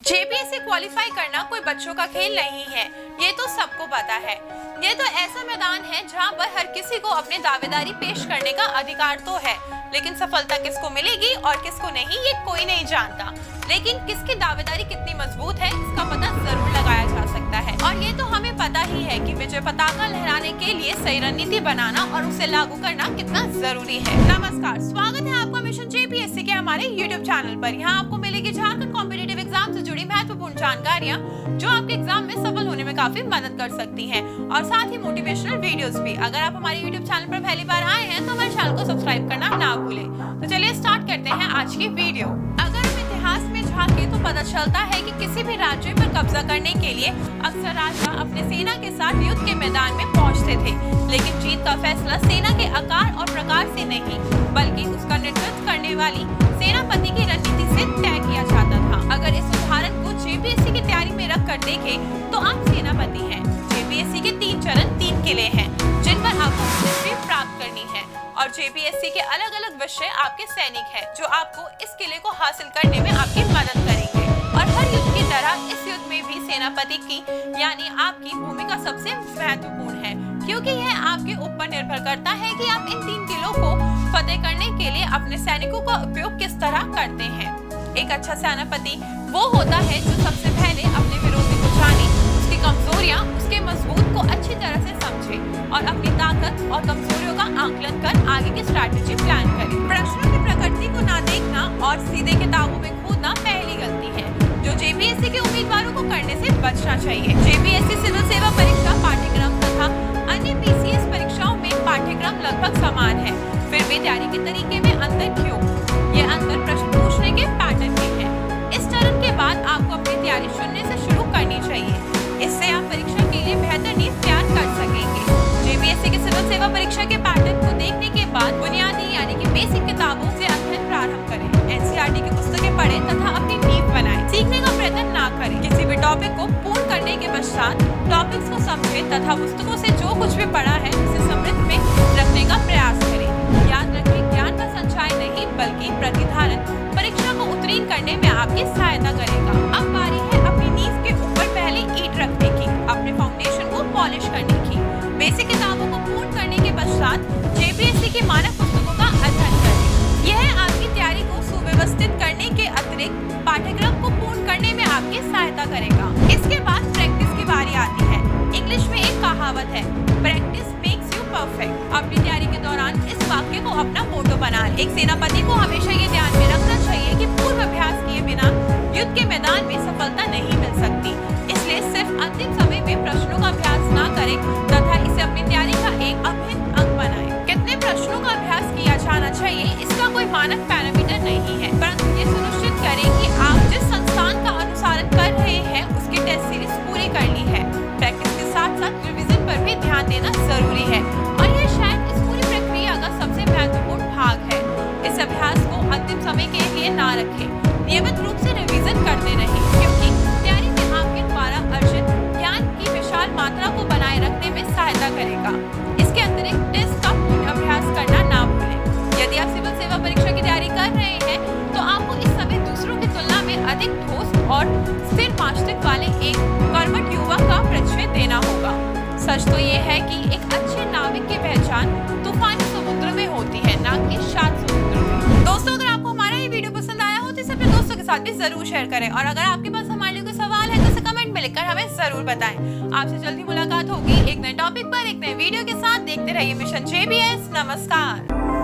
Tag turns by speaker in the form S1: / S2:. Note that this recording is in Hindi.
S1: जेपीएससी क्वालिफाई करना कोई बच्चों का खेल नहीं है, ये तो सबको पता है। ये तो ऐसा मैदान है जहां पर हर किसी को अपनी दावेदारी पेश करने का अधिकार तो है, लेकिन सफलता किसको मिलेगी और किसको नहीं ये कोई नहीं जानता। लेकिन किसकी दावेदारी कितनी मजबूत है इसका पता जरूर लगाया जा सकता है, और ये तो हमें पता ही है कि विजय पताका लहराने के लिए सही रणनीति बनाना और उसे लागू करना कितना जरूरी है। नमस्कार, स्वागत है आपका मिशन जेपीएससी के हमारे यूट्यूब चैनल पर। यहाँ आपको मिलेगी झारखंड कॉम्पिटिटिव एग्जाम से जुड़ी महत्वपूर्ण जानकारियाँ जो आपके एग्जाम में सफल होने में काफी मदद कर सकती हैं, और साथ ही मोटिवेशनल वीडियोस भी। अगर आप हमारे यूट्यूब चैनल पर पहली बार आए हैं तो हमारे चैनल को सब्सक्राइब करना ना भूलें। तो चलिए स्टार्ट करते हैं आज की वीडियो। अगर हम इतिहास में झांके तो पता चलता है कि किसी भी राज्य पर कब्जा करने के लिए अक्सर राजा अपने सेना के साथ युद्ध के मैदान में पहुंचते थे, लेकिन जीत का फैसला सेना के आकार और प्रकार से नहीं बल्कि उसका नेतृत्व करने वाली सेनापति की रणनीति से तय किया जाता था। अगर इस उदाहरण को जेपीएससी की तैयारी में रख कर देखें तो आप सेनापति हैं। जेपीएससी के 3 चरण 3 किले हैं जिन पर आपको विजय प्राप्त करनी है, और जेपीएससी के अलग अलग विषय आपके सैनिक हैं जो आपको इस किले को हासिल करने में आपकी मदद करेंगे। और हर युद्ध की तरह इस युद्ध में भी सेनापति की यानी आपकी भूमिका सबसे महत्वपूर्ण है, क्योंकि यह आपके ऊपर निर्भर करता है कि आप इन 3 किलों को फतेह करने के लिए अपने सैनिकों का उपयोग किस तरह करते हैं। एक अच्छा सेनापति वो होता है जो सबसे पहले अपने विरोधी को जाने, उसकी कमजोरियां, उसके मजबूत को अच्छी तरह से समझे और अपनी ताकत और कमजोरियों का आकलन कर आगे की स्ट्रैटेजी प्लान करे। प्रश्नों की प्रकृति को ना देखना और सीधे किताबों में खोदना पहली गलती है जो जेपीएससी के उम्मीदवारों को करने से बचना चाहिए। जेपीएससी सिविल सेवा परीक्षा पाठ्यक्रम तथा अन्य पीसीएस परीक्षाओं में पाठ्यक्रम लगभग समान है, फिर भी तैयारी के तरीके में अंतर क्यों? ये अंतर प्रश्न पूछने के पैटर्न में है। इस चरण के बाद आपको अपनी तैयारी शून्य से शुरू करनी चाहिए, इससे आप परीक्षा के लिए बेहतर नींव तैयार कर सकेंगे। जेपीएससी के सिविल सेवा परीक्षा के पैटर्न को देखने के बाद बुनियादी यानी कि बेसिक किताबों से अध्ययन प्रारंभ करें, एनसीईआरटी की पुस्तकें पढ़ें तथा अपनी नींव बनाएं। सीखने का प्रयत्न ना करें, किसी भी टॉपिक को पूर्ण करने के पश्चात टॉपिक्स को समझें तथा पुस्तकों से जो कुछ भी पढ़ा है उसे समृद्ध में रखने का प्रयास करें। याद रखें, ज्ञान का संचय नहीं बल्कि प्रतिधारण परीक्षा को उत्तीर्ण करने में आपकी सहायता करेगा। अब बारी है अपनी नींव के ऊपर पहले ईंट रखने की, अपने फाउंडेशन को पॉलिश करने की। बेसिक किताबों को पूर्ण करने के पश्चात जेपीएससी की मानक पुस्तकों का अध्ययन करें। यह आपकी तैयारी को सुव्यवस्थित करने के अतिरिक्त पाठ्यक्रम को पूर्ण करने में आपकी सहायता करेगा। इसके बाद प्रैक्टिस की बारी आती है। इंग्लिश में एक कहावत है, प्रैक्टिस मेक्स यू परफेक्ट। अपनी तैयारी के दौरान इस वाक्य को अपना मोटो बना लें। एक सेनापति को हमेशा ये ध्यान में रखना चाहिए कि पूर्व अभ्यास किए बिना युद्ध के मैदान में सफलता नहीं मिल सकती, इसलिए सिर्फ अंतिम समय में प्रश्नों का अभ्यास ना करें तथा इसे अपनी तैयारी का एक अभिन्न अंग बनाएं। कितने प्रश्नों का अभ्यास किया जाना चाहिए इसका कोई मानक पैरामीटर नहीं है, परंतु ये सुनिश्चित करें कि आप जिस संस्थान का अनुसरण कर रहे हैं उसकी टेस्ट सीरीज पूरी करनी है। प्रैक्टिस के साथ साथ रिवीजन पर भी ध्यान देना जरूरी है, और यह शायद इस पूरी प्रक्रिया का सबसे महत्वपूर्ण भाग है। इस अभ्यास को अंतिम समय के लिए ना रखें, नियमित रूप से रिवीजन करते रहें, क्योंकि तैयारी में आपके द्वारा अर्जित ज्ञान की विशाल मात्रा को बनाए रखने में सहायता करेगा। इसके अतिरिक्त टेस्ट का पूर्ण अभ्यास करना ना भूलें। यदि आप सिविल सेवा परीक्षा की तैयारी कर रहे हैं तो आपको इस समय दूसरों की तुलना में अधिक ठोस और स्थिर मस्तिष्क वाले एक कर्मठ युवक का परिचय देना होगा। सच तो ये है कि एक अच्छे नाविक की पहचान तूफानी समुद्र में होती है, ना कि शांत समुद्र में। दोस्तों, अगर आपको हमारा ये वीडियो पसंद आया हो तो इसे अपने दोस्तों के साथ भी जरूर शेयर करें, और अगर आपके पास हमारे लिए कोई सवाल है तो इसे कमेंट में लिखकर हमें जरूर बताएं। आपसे जल्दी मुलाकात होगी एक नए टॉपिक पर एक नए वीडियो के साथ। देखते रहिए मिशन जेपीएस। नमस्कार।